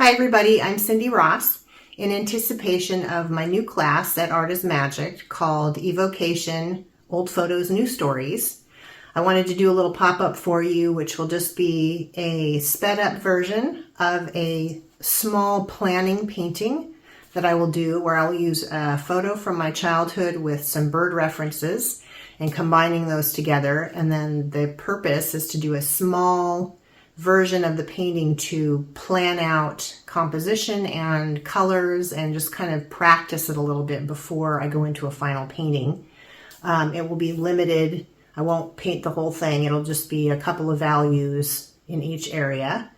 Hi everybody, I'm Cyndy Ross. In anticipation of my new class at Art is Magic called Evocation Old Photos, New Stories, I wanted to do a little pop-up for you, which will just be a sped up version of a small planning painting that I will do, where I'll use a photo from my childhood with some bird references and combining those together. And then the purpose is to do a small version of the painting to plan out composition and colors and just kind of practice it a little bit before I go into a final painting. It will be limited. I won't paint the whole thing. It'll just be a couple of values in each area.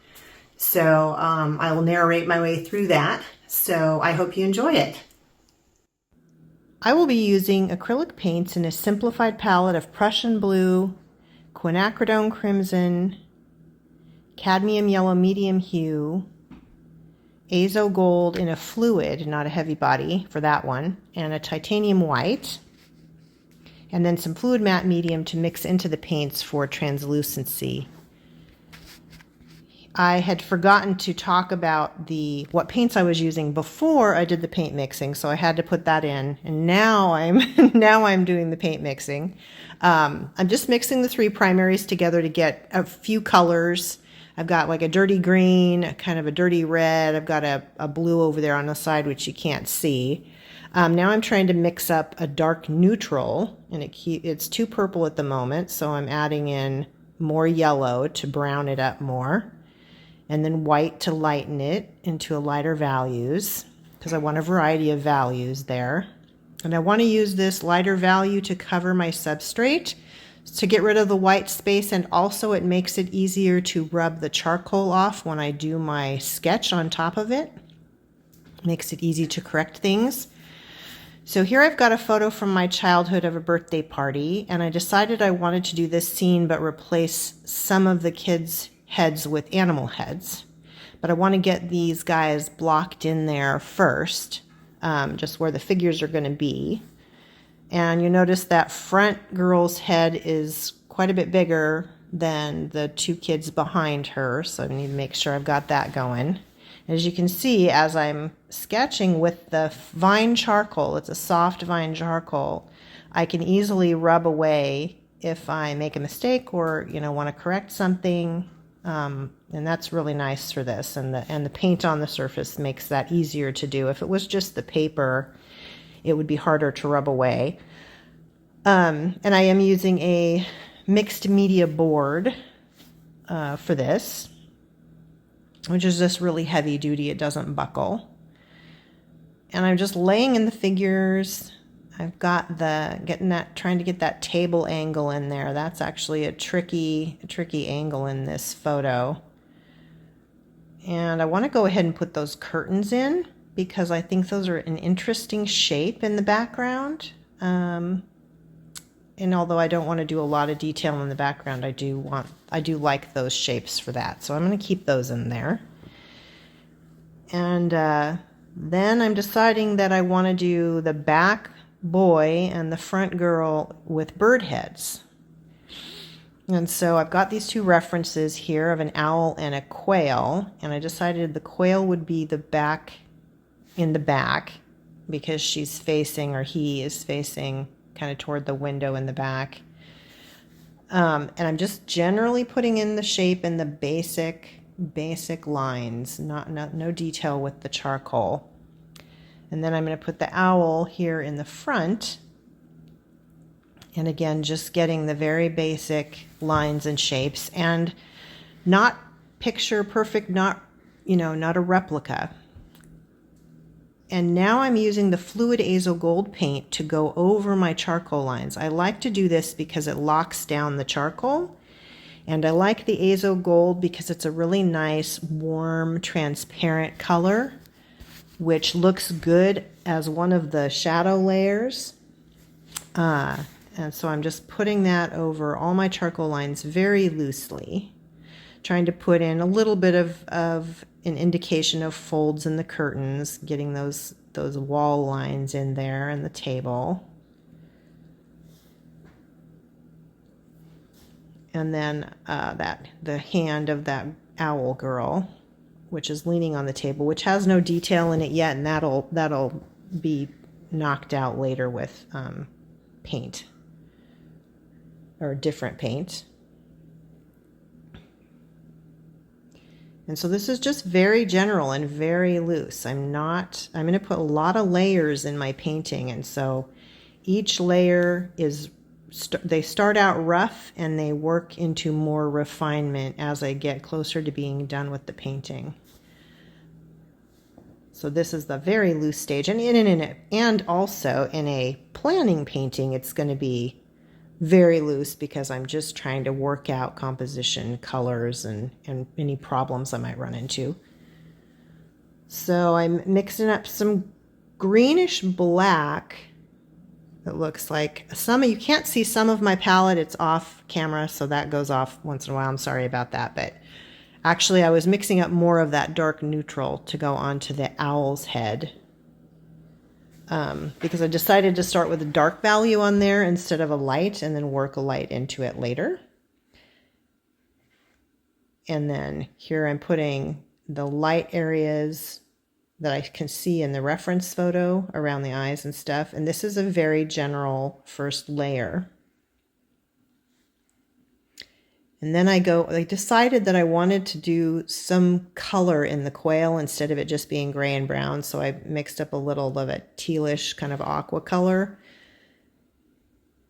So I will narrate my way through that. So I hope you enjoy it. I will be using acrylic paints in a simplified palette of Prussian blue, quinacridone crimson, cadmium yellow medium hue, azo gold in a fluid, not a heavy body for that one, and a titanium white, and then some fluid matte medium to mix into the paints for translucency. I had forgotten to talk about what paints I was using before I did the paint mixing, so I had to put that in. And now I'm doing the paint mixing. I'm just mixing the three primaries together to get a few colors. I've got like a dirty green, kind of a dirty red. I've got a blue over there on the side, which you can't see. Now I'm trying to mix up a dark neutral, and it's too purple at the moment, so I'm adding in more yellow to brown it up more, and then white to lighten it into a lighter values, because I want a variety of values there. And I want to use this lighter value to cover my substrate, to get rid of the white space, and also it makes it easier to rub the charcoal off when I do my sketch on top of it. Makes it easy to correct things. So here I've got a photo from my childhood of a birthday party, and I decided I wanted to do this scene but replace some of the kids' heads with animal heads. But I want to get these guys blocked in there first, just where the figures are going to be. And you notice that front girl's head is quite a bit bigger than the two kids behind her, so I need to make sure I've got that going. As you can see, as I'm sketching with the vine charcoal, it's a soft vine charcoal, I can easily rub away if I make a mistake or want to correct something, and that's really nice for this. And the paint on the surface makes that easier to do. If it was just the paper, it would be harder to rub away. And I am using a mixed media board for this, which is just really heavy duty. It doesn't buckle. And I'm just laying in the figures. I've got trying to get that table angle in there. That's actually a tricky angle in this photo. And I want to go ahead and put those curtains in, because I think those are an interesting shape in the background. And although I don't want to do a lot of detail in the background, I do like those shapes for that. So I'm going to keep those in there. And then I'm deciding that I want to do the back boy and the front girl with bird heads. And so I've got these two references here of an owl and a quail, and I decided the quail would be in the back, because she's facing, or he is facing, kind of toward the window in the back. And I'm just generally putting in the shape in the basic lines, no detail with the charcoal. And then I'm going to put the owl here in the front, and again just getting the very basic lines and shapes, and not picture perfect, not a replica. And now I'm using the fluid azo gold paint to go over my charcoal lines. I like to do this because it locks down the charcoal. And I like the azo gold because it's a really nice, warm, transparent color, which looks good as one of the shadow layers. And so I'm just putting that over all my charcoal lines very loosely, trying to put in a little bit of an indication of folds in the curtains, getting those wall lines in there, and the table. And then the hand of that owl girl. which is leaning on the table, which has no detail in it yet, and that'll be knocked out later with paint or different paint. And so this is just very general and very loose. I'm going to put a lot of layers in my painting, and so each layer is, they start out rough and they work into more refinement as I get closer to being done with the painting. So this is the very loose stage, and also in a planning painting, it's going to be very loose because I'm just trying to work out composition, colors, and any problems I might run into. So I'm mixing up some greenish black. It looks like you can't see some of my palette. It's off camera, so that goes off once in a while. I'm sorry about that, but actually I was mixing up more of that dark neutral to go onto the owl's head. Because I decided to start with a dark value on there instead of a light, and then work a light into it later. And then here I'm putting the light areas that I can see in the reference photo around the eyes and stuff. And this is a very general first layer. And then I decided that I wanted to do some color in the quail instead of it just being gray and brown. So I mixed up a little of a tealish kind of aqua color.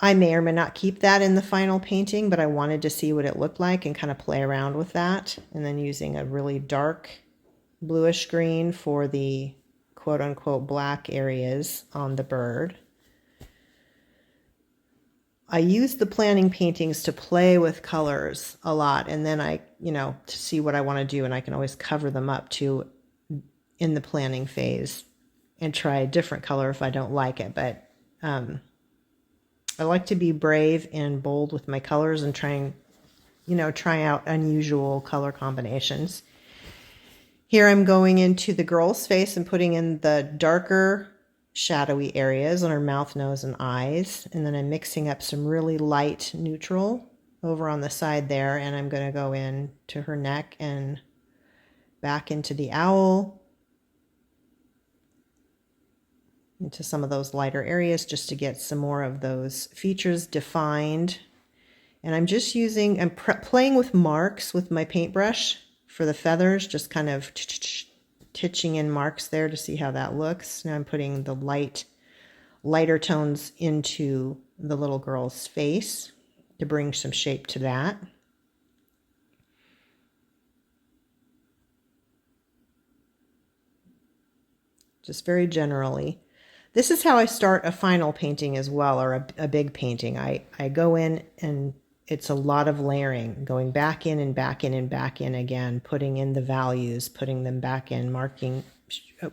I may or may not keep that in the final painting, but I wanted to see what it looked like and kind of play around with that. And then using a really dark bluish green for the quote unquote black areas on the bird. I use the planning paintings to play with colors a lot, and then to see what I want to do, and I can always cover them up too in the planning phase and try a different color if I don't like it. But I like to be brave and bold with my colors and try out unusual color combinations. Here I'm going into the girl's face and putting in the darker shadowy areas on her mouth, nose, and eyes. And then I'm mixing up some really light neutral over on the side there. And I'm going to go in to her neck and back into the owl, into some of those lighter areas just to get some more of those features defined. And I'm just playing with marks with my paintbrush for the feathers, just kind of titching in marks there to see how that looks. Now I'm putting the lighter tones into the little girl's face to bring some shape to that. Just very generally. This is how I start a final painting as well, or a big painting. I go in and it's a lot of layering, going back in and back in and back in again, putting in the values, putting them back in, marking,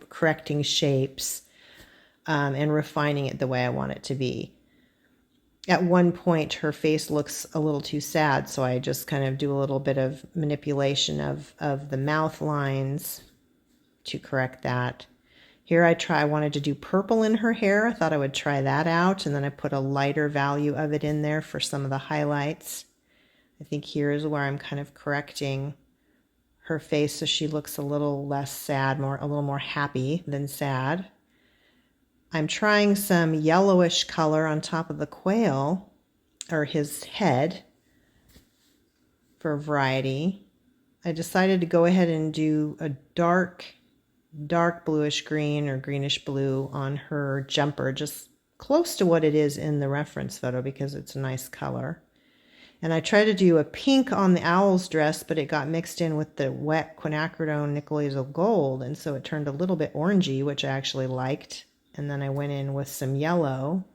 correcting shapes, and refining it the way I want it to be. At one point, her face looks a little too sad, so I just kind of do a little bit of manipulation of the mouth lines to correct that. Here I wanted to do purple in her hair. I thought I would try that out, and then I put a lighter value of it in there for some of the highlights. I think here is where I'm kind of correcting her face so she looks a little less sad, a little more happy than sad. I'm trying some yellowish color on top of the quail, or his head, for variety. I decided to go ahead and do a dark bluish green or greenish blue on her jumper, just close to what it is in the reference photo because it's a nice color. And I tried to do a pink on the owl's dress, but it got mixed in with the wet quinacridone nickel hazel gold, and so it turned a little bit orangey, which I actually liked. And then I went in with some yellow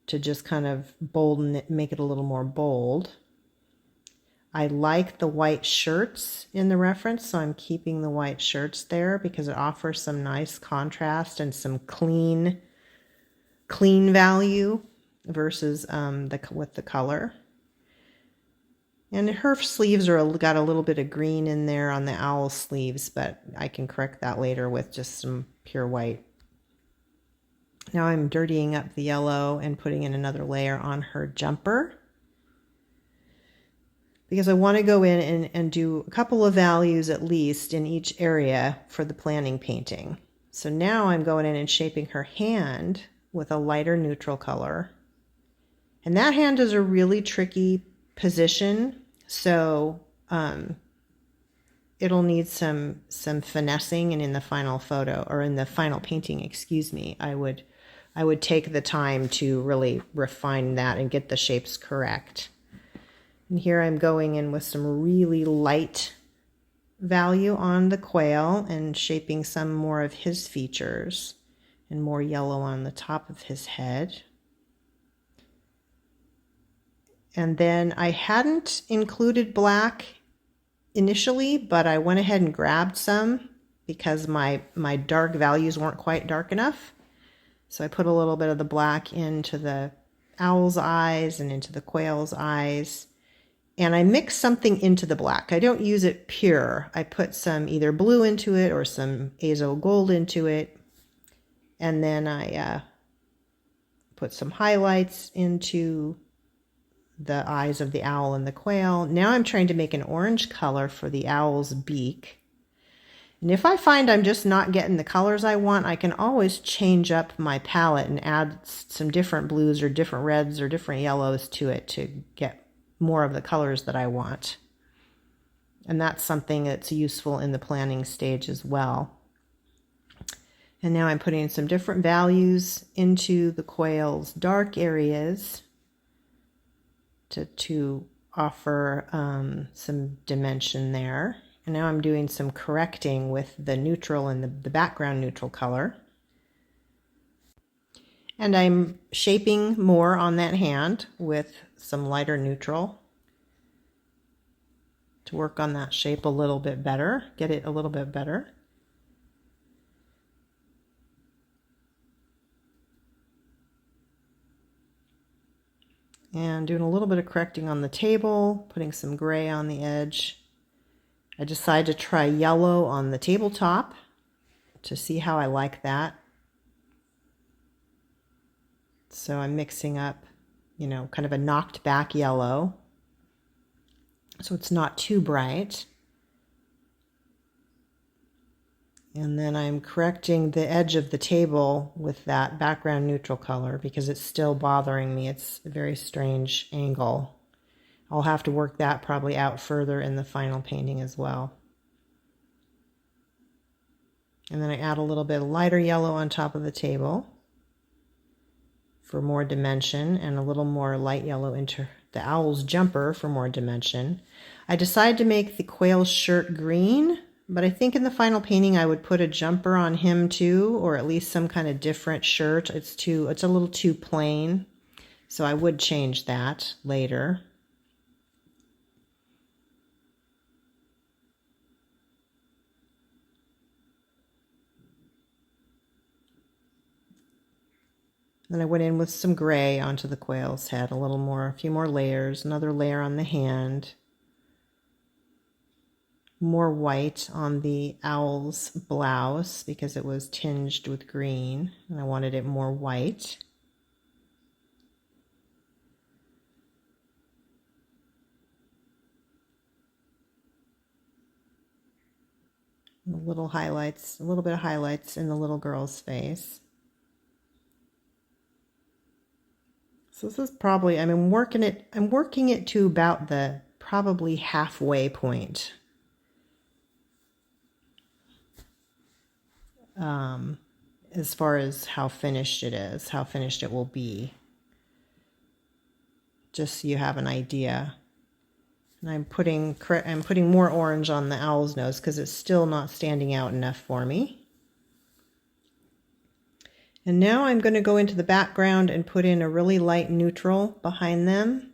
to just kind of bolden it, make it a little more bold. I like the white shirts in the reference, so I'm keeping the white shirts there because it offers some nice contrast and some clean value versus with the color. And her sleeves got a little bit of green in there on the owl sleeves, but I can correct that later with just some pure white. Now I'm dirtying up the yellow and putting in another layer on her jumper. because I want to go in and do a couple of values at least in each area for the planning painting. So now I'm going in and shaping her hand with a lighter neutral color. And that hand is a really tricky position, so it'll need some finessing, and in the final photo, or in the final painting, excuse me, I would take the time to really refine that and get the shapes correct. And here I'm going in with some really light value on the quail and shaping some more of his features, and more yellow on the top of his head. And then I hadn't included black initially, but I went ahead and grabbed some because my dark values weren't quite dark enough. So I put a little bit of the black into the owl's eyes and into the quail's eyes. And I mix something into the black. I don't use it pure. I put some either blue into it or some azo gold into it. And then I put some highlights into the eyes of the owl and the quail. Now I'm trying to make an orange color for the owl's beak. And if I find I'm just not getting the colors I want, I can always change up my palette and add some different blues or different reds or different yellows to it to get more of the colors that I want. And that's something that's useful in the planning stage as well. And now I'm putting some different values into the quail's dark areas to offer some dimension there. And now I'm doing some correcting with the neutral and the background neutral color. And I'm shaping more on that hand with some lighter neutral to work on that shape a little bit better, get it a little bit better. And doing a little bit of correcting on the table, putting some gray on the edge. I decided to try yellow on the tabletop to see how I like that. So I'm mixing up, kind of a knocked back yellow, so it's not too bright. And then I'm correcting the edge of the table with that background neutral color because it's still bothering me. It's a very strange angle. I'll have to work that probably out further in the final painting as well. And then I add a little bit of lighter yellow on top of the table for more dimension, and a little more light yellow into the owl's jumper for more dimension. I decided to make the quail's shirt green, but I think in the final painting I would put a jumper on him too, or at least some kind of different shirt. It's a little too plain, so I would change that later. Then I went in with some gray onto the quail's head, a few more layers, another layer on the hand. More white on the owl's blouse because it was tinged with green and I wanted it more white. And a little bit of highlights in the little girl's face. So this is probably, I'm working it to about the probably halfway point. As far as how finished it will be. Just so you have an idea. And I'm putting more orange on the owl's nose because it's still not standing out enough for me. And now I'm going to go into the background and put in a really light neutral behind them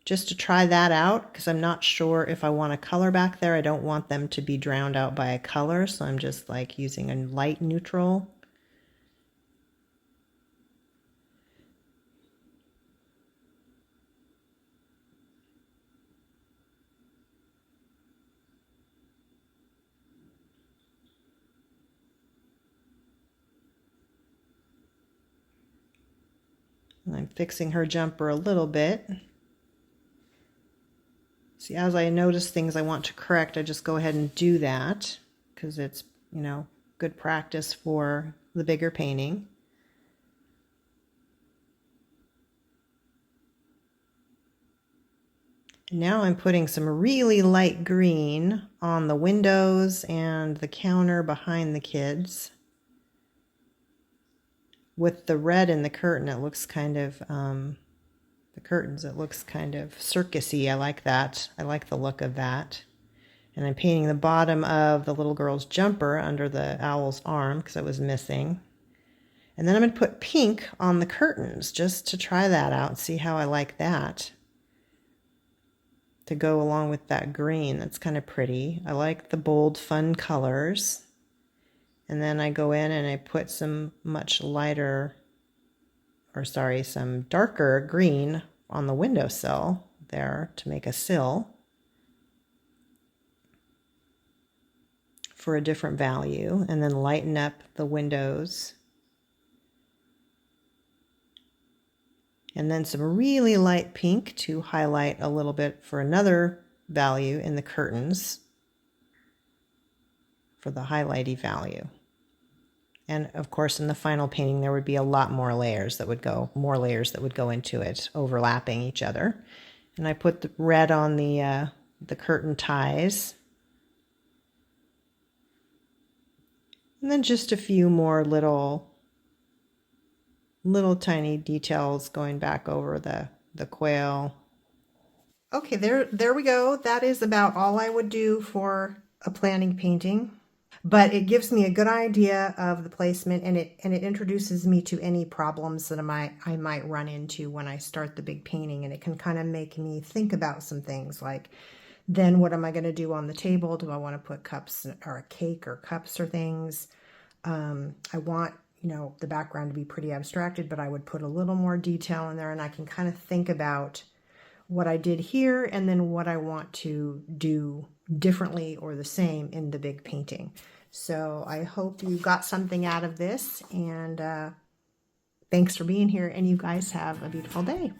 just to try that out because I'm not sure if I want a color back there. I don't want them to be drowned out by a color, so I'm just like using a light neutral. And I'm fixing her jumper a little bit. See, as I notice things I want to correct, I just go ahead and do that because it's, you know, good practice for the bigger painting. Now I'm putting some really light green on the windows and the counter behind the kids. With the red in the curtain, it looks kind of, the curtains, it looks kind of circusy. I like that. I like the look of that. And I'm painting the bottom of the little girl's jumper under the owl's arm because it was missing. And then I'm going to put pink on the curtains just to try that out and see how I like that to go along with that green. That's kind of pretty. I like the bold, fun colors. And then I go in and I put some much lighter, or sorry, some darker green on the windowsill there to make a sill for a different value, and then lighten up the windows. And then some really light pink to highlight a little bit for another value in the curtains for the highlighty value. And of course, in the final painting, there would be a lot more layers that would go, into it, overlapping each other. And I put the red on the curtain ties. And then just a few more little tiny details going back over the quail. Okay, there we go. That is about all I would do for a planning painting. But it gives me a good idea of the placement, and it introduces me to any problems that I might run into when I start the big painting, and it can kind of make me think about some things like, then what am I going to do on the table? Do I want to put cups or a cake or cups or things? I want, you know, the background to be pretty abstracted, but I would put a little more detail in there, and I can kind of think about what I did here and then what I want to do differently or the same in the big painting. So I hope you got something out of this, and thanks for being here, and you guys have a beautiful day.